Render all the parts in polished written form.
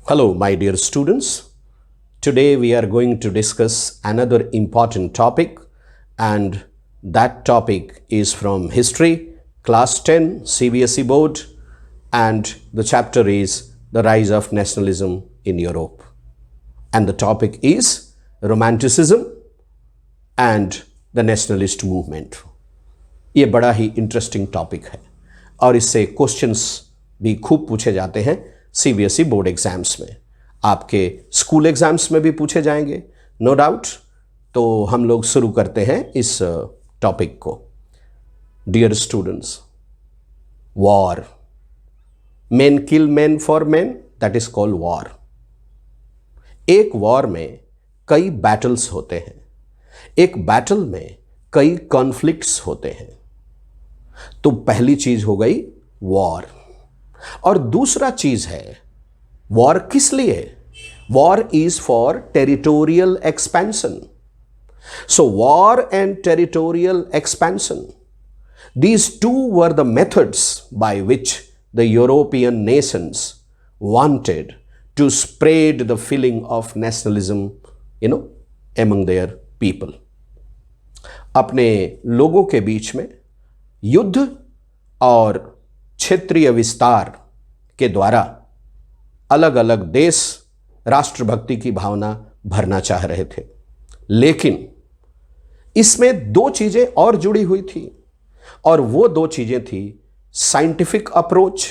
Hello, my dear students. Today we are going to discuss another important topic, and that topic is from History, Class 10, CBSE Board, and the chapter is The Rise of Nationalism in Europe. And the topic is Romanticism and the Nationalist Movement. ये बड़ा ही interesting topic है और इससे questions भी खूब पूछे जाते हैं सीबीएसई बोर्ड एग्जाम्स में, आपके स्कूल एग्जाम्स में भी पूछे जाएंगे, नो डाउट। तो हम लोग शुरू करते हैं इस टॉपिक को। Dear students, war, men kill man for man, that is called war. एक वॉर में कई बैटल्स होते हैं, एक बैटल में कई कॉन्फ्लिक्ट्स होते हैं। तो पहली चीज हो गई वॉर, और दूसरा चीज है वॉर किस लिए? War is for territorial expansion. So war and territorial expansion, these two were the methods by which the European nations wanted to spread the feeling of nationalism, among their people. अपने लोगों के बीच में युद्ध और क्षेत्रीय विस्तार के द्वारा अलग अलग देश राष्ट्रभक्ति की भावना भरना चाह रहे थे, लेकिन इसमें दो चीजें और जुड़ी हुई थी, और वो दो चीजें थी scientific approach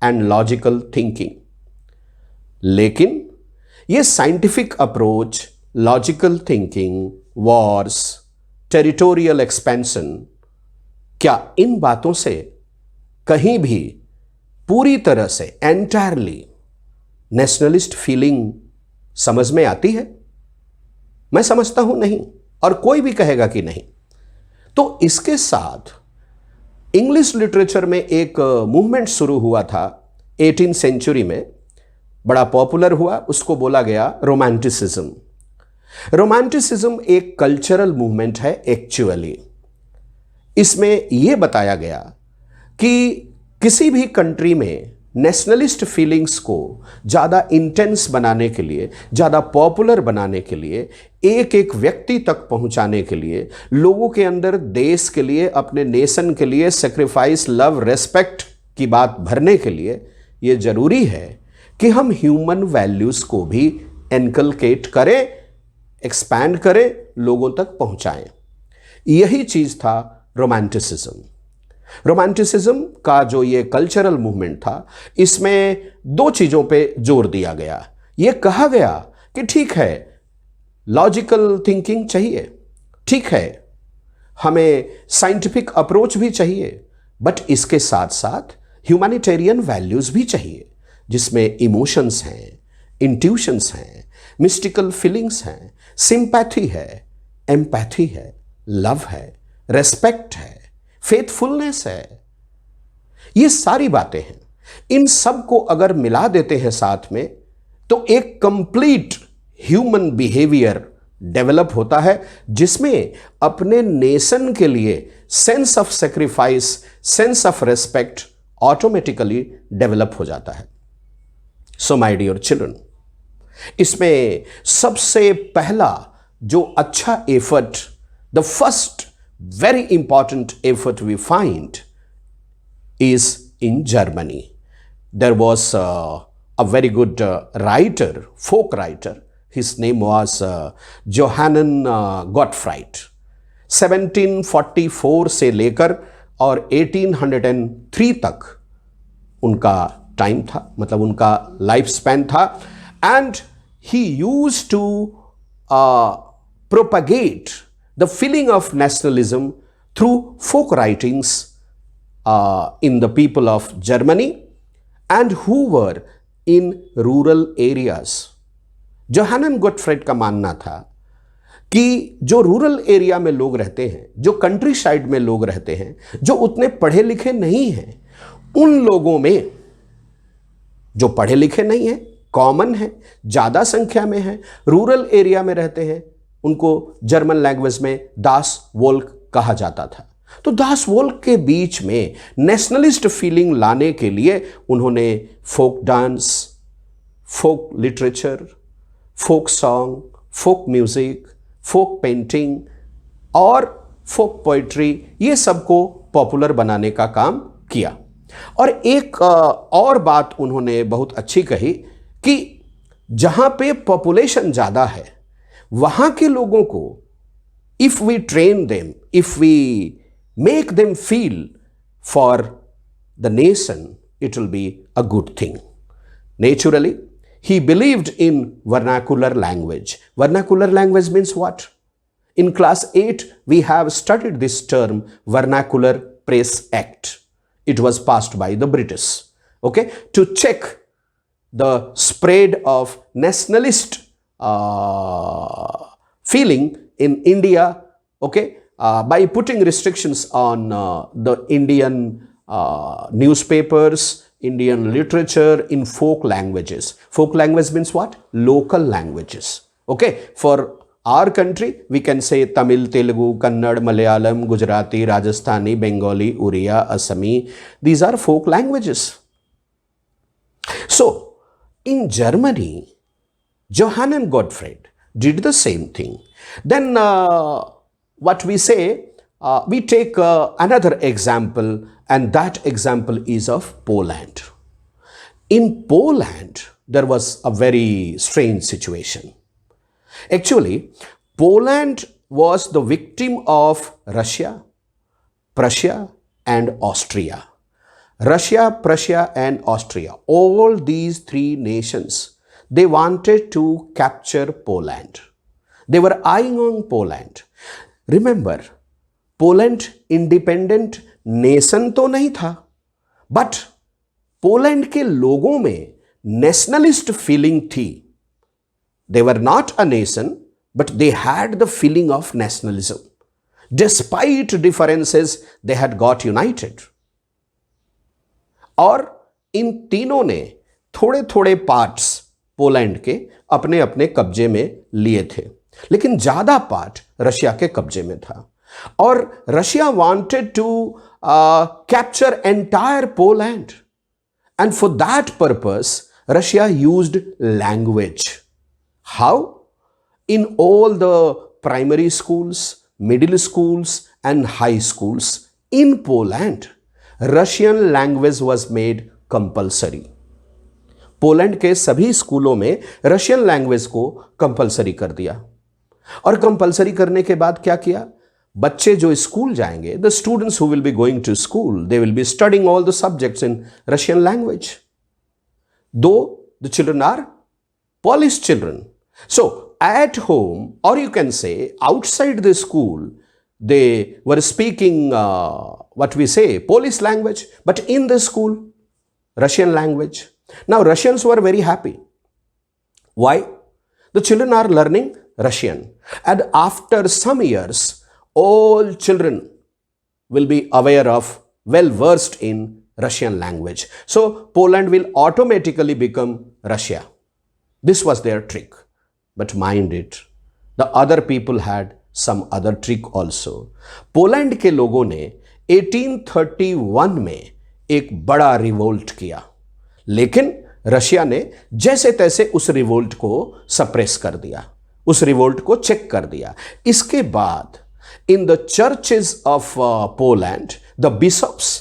and logical thinking. लेकिन ये scientific approach, logical thinking, Wars, territorial expansion, क्या इन बातों से कहीं भी पूरी तरह से एंटायरली नेशनलिस्ट फीलिंग समझ में आती है? मैं समझता हूं नहीं, और कोई भी कहेगा कि नहीं। तो इसके साथ इंग्लिश लिटरेचर में एक मूवमेंट शुरू हुआ था 18th सेंचुरी में, बड़ा पॉपुलर हुआ, उसको बोला गया रोमांटिसिज्म। रोमांटिसिज्म एक कल्चरल मूवमेंट है एक्चुअली। इसमें यह बताया गया कि किसी भी कंट्री में नेशनलिस्ट फीलिंग्स को ज़्यादा इंटेंस बनाने के लिए, ज़्यादा पॉपुलर बनाने के लिए, एक एक व्यक्ति तक पहुंचाने के लिए, लोगों के अंदर देश के लिए, अपने नेशन के लिए सेक्रीफाइस, लव, रेस्पेक्ट की बात भरने के लिए ये ज़रूरी है कि हम ह्यूमन वैल्यूज़ को भी इनकलकेट करें, एक्सपैंड करें, लोगों तक पहुंचाएं। यही चीज़ था रोमांटिसिज्म। रोमांटिसिज्म का जो ये कल्चरल मूवमेंट था, इसमें दो चीज़ों पे जोर दिया गया। ये कहा गया कि ठीक है, लॉजिकल थिंकिंग चाहिए, ठीक है, हमें साइंटिफिक अप्रोच भी चाहिए, बट इसके साथ साथ ह्यूमैनिटेरियन वैल्यूज़ भी चाहिए, जिसमें इमोशंस हैं, इंट्यूशंस हैं, मिस्टिकल फीलिंग्स हैं, सिंपैथी है, एम्पैथी है, लव है, रेस्पेक्ट है, फेथफुलनेस है। ये सारी बातें हैं। इन सब को अगर मिला देते हैं साथ में, तो एक कंप्लीट ह्यूमन बिहेवियर डेवलप होता है, जिसमें अपने नेशन के लिए sense of sacrifice, sense of respect automatically develop हो जाता है। सो माय डियर चिल्ड्रन, इसमें सबसे पहला जो अच्छा effort, the first very important effort we find is in Germany. There was a very good writer, folk writer. His name was Johann Gottfried. 1744 से लेकर और 1803 तक उनका टाइम था, मतलब उनका लाइफ स्पैन था, and he used to propagate the feeling of nationalism through folk writings in the people of Germany and who were in rural areas. जोहानन गोटफ्रेड का मानना था कि जो रूरल एरिया में लोग रहते हैं, जो कंट्री साइड में लोग रहते हैं, जो उतने पढ़े लिखे नहीं हैं, उन लोगों में जो पढ़े लिखे नहीं हैं, कॉमन है, ज़्यादा संख्या में है, रूरल एरिया में रहते हैं, उनको जर्मन लैंग्वेज में दास वोल्क कहा जाता था। तो दास वोल्क के बीच में नेशनलिस्ट फीलिंग लाने के लिए उन्होंने folk dance, folk literature, folk song, folk music, folk painting और folk poetry, ये सबको पॉपुलर बनाने का काम किया। और एक और बात उन्होंने बहुत अच्छी कही कि जहां पे पॉपुलेशन ज़्यादा है वहां के लोगों को if we train them, if we make them feel for the nation, it will be a good thing. Naturally, he believed in vernacular language. Vernacular language means what? In class 8, we have studied this term, Vernacular Press Act. It was passed by the British, okay, to check the spread of nationalist feeling in India, okay, by putting restrictions on the Indian newspapers, Indian literature in folk languages. Folk language means what? Local languages. Okay, for our country, we can say Tamil, Telugu, Kannada, Malayalam, Gujarati, Rajasthani, Bengali, Oriya, Assami. These are folk languages. So, in Germany, Johann Gottfried did the same thing. Then what we say, we take another example, and that example is of Poland. In Poland, there was a very strange situation. Actually, Poland was the victim of Russia, Prussia, and Austria. Russia, Prussia, and Austria, all these three nations, they wanted to capture Poland. They were eyeing on Poland. Remember, Poland independent nation तो नहीं था, but Poland के लोगों में nationalist feeling थी. They were not a nation, but they had the feeling of nationalism. Despite differences, they had got united. और इन तीनों ने थोड़े थोड़े पार्ट्स पोलैंड के अपने अपने कब्जे में लिए थे, लेकिन ज्यादा पार्ट रशिया के कब्जे में था. और Russia wanted to capture entire Poland, and for that purpose Russia used language. How? In all the primary schools, middle schools, and high schools in Poland, Russian language was made compulsory. Poland के सभी स्कूलों में Russian language को compulsory कर दिया. और compulsory करने के बाद क्या किया? बच्चे जो स्कूल जाएंगे, the students who will be going to school, they will be studying all the subjects in Russian language. Though the children are Polish children. So at home, or you can say outside the school, they were speaking what we say Polish language, but in the school Russian language. Now Russians were very happy. Why? The children are learning Russian, and after some years all children will be aware of, well versed in Russian language. So Poland will automatically become Russia. This was their trick. But mind it, the other people had some other trick also. Poland के लोगों ने 1831 में एक बड़ा revolt किया, लेकिन Russia ने जैसे तैसे उस रिवोल्ट को सप्रेस कर दिया, उस रिवोल्ट को चेक कर दिया. इसके बाद in the churches of Poland, the bishops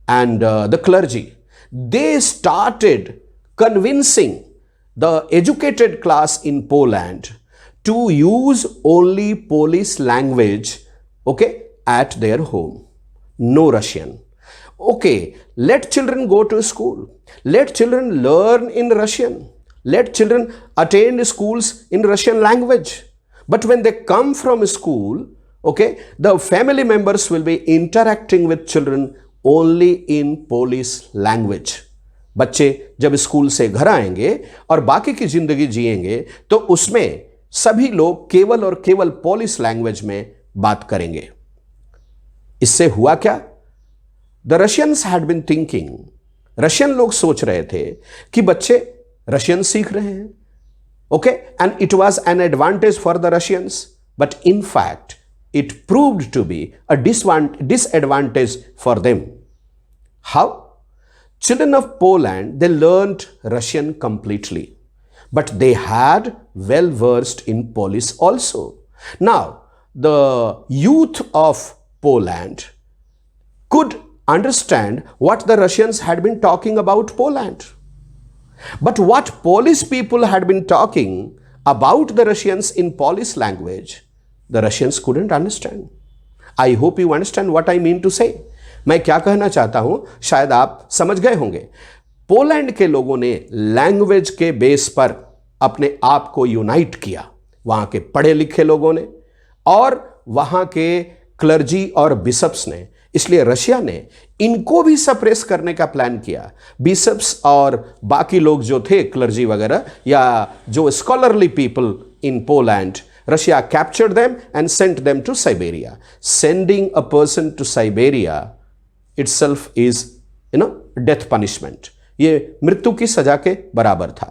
and the clergy, they started convincing the educated class in Poland to use only Polish language, okay, at their home. No Russian. Okay, let children go to school. Let children learn in Russian. Let children attend schools in Russian language. But when they come from school, okay, the family members will be interacting with children only in Polish language. बच्चे जब school से घर आएंगे और बाकी की जिंदगी जिएंगे तो उसमें सभी लोग केवल और केवल पोलिश लैंग्वेज में बात करेंगे. इससे हुआ क्या? The Russians had been thinking, Russian लोग सोच रहे थे कि बच्चे रशियन सीख रहे हैं, okay, and it was an advantage for the Russians, but in fact it proved to be a disadvantage for them. How? Children of Poland, they learned Russian completely. but they had well versed in police also. Now, the youth of Poland could understand what the Russians had been talking about Poland. But what Polish people had been talking about the Russians in Polish language, the Russians couldn't understand. I hope you understand what I mean to say. मैं क्या कहना चाहता हूं, शायद आप समझ गए होंगे. पोलैंड के लोगों ने लैंग्वेज के बेस पर अपने आप को यूनाइट किया, वहां के पढ़े लिखे लोगों ने और वहां के क्लर्जी और बिशप्स ने. इसलिए रशिया ने इनको भी सप्रेस करने का प्लान किया. बिशप्स और बाकी लोग जो थे क्लर्जी वगैरह या जो scholarly people in Poland, Russia captured them and sent them to Siberia. Sending a person to Siberia itself is, death punishment. ये मृत्यु की सजा के बराबर था.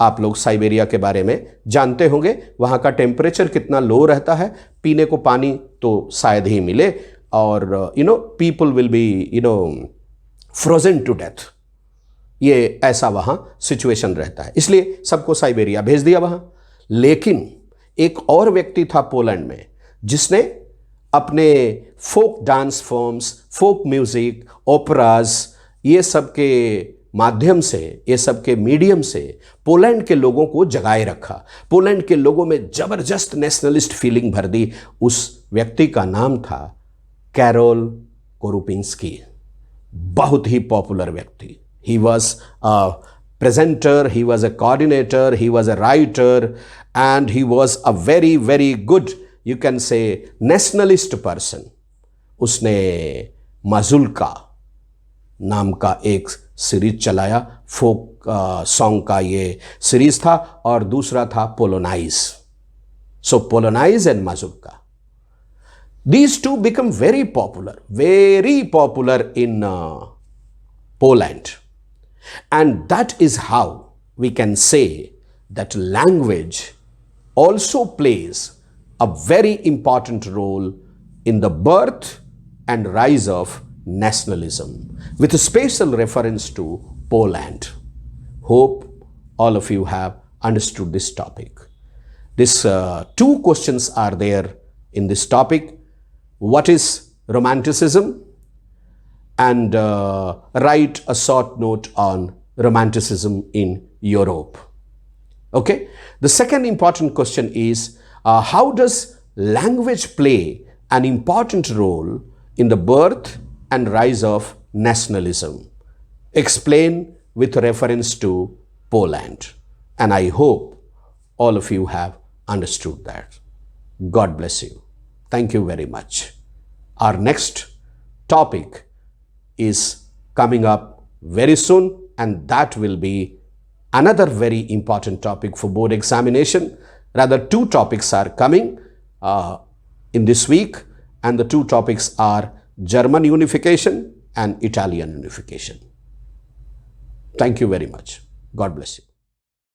आप लोग साइबेरिया के बारे में जानते होंगे, वहाँ का टेम्परेचर कितना लो रहता है, पीने को पानी तो शायद ही मिले और people will be Frozen two death. ये ऐसा वहाँ सिचुएशन रहता है, इसलिए सबको साइबेरिया भेज दिया वहाँ. लेकिन एक और व्यक्ति था पोलैंड में जिसने अपने folk dance forms, folk music, operas, ये सब के माध्यम से, ये सब के मीडियम से पोलैंड के लोगों को जगाए रखा. पोलैंड के लोगों में जबरदस्त नेशनलिस्ट फीलिंग भर दी. उस व्यक्ति का नाम था कैरोल कोरुपिंस्की. बहुत ही पॉपुलर व्यक्ति. He was a presenter, he was a coordinator, he was a writer, and he was a very, very good, you can say, nationalist person. उसने माजुल्का नाम का एक सीरीज चलाया, फोक सॉन्ग का ये सीरीज था, और दूसरा था पोलोनाइज. सो पोलोनाइज and माजुल्का, these two become very popular in Poland. And that is how we can say that language also plays a very important role in the birth and rise of nationalism, with a special reference to Poland. Hope all of you have understood this topic. These two questions are there in this topic. What is Romanticism? And write a short note on Romanticism in Europe. Okay. The second important question is, how does language play an important role in the birth and rise of nationalism? Explain with reference to Poland. And I hope all of you have understood that. God bless you. Thank you very much. Our next topic is coming up very soon, and that will be another very important topic for board examination. Rather, two topics are coming in this week, and the two topics are German unification and Italian unification. Thank you very much. God bless you.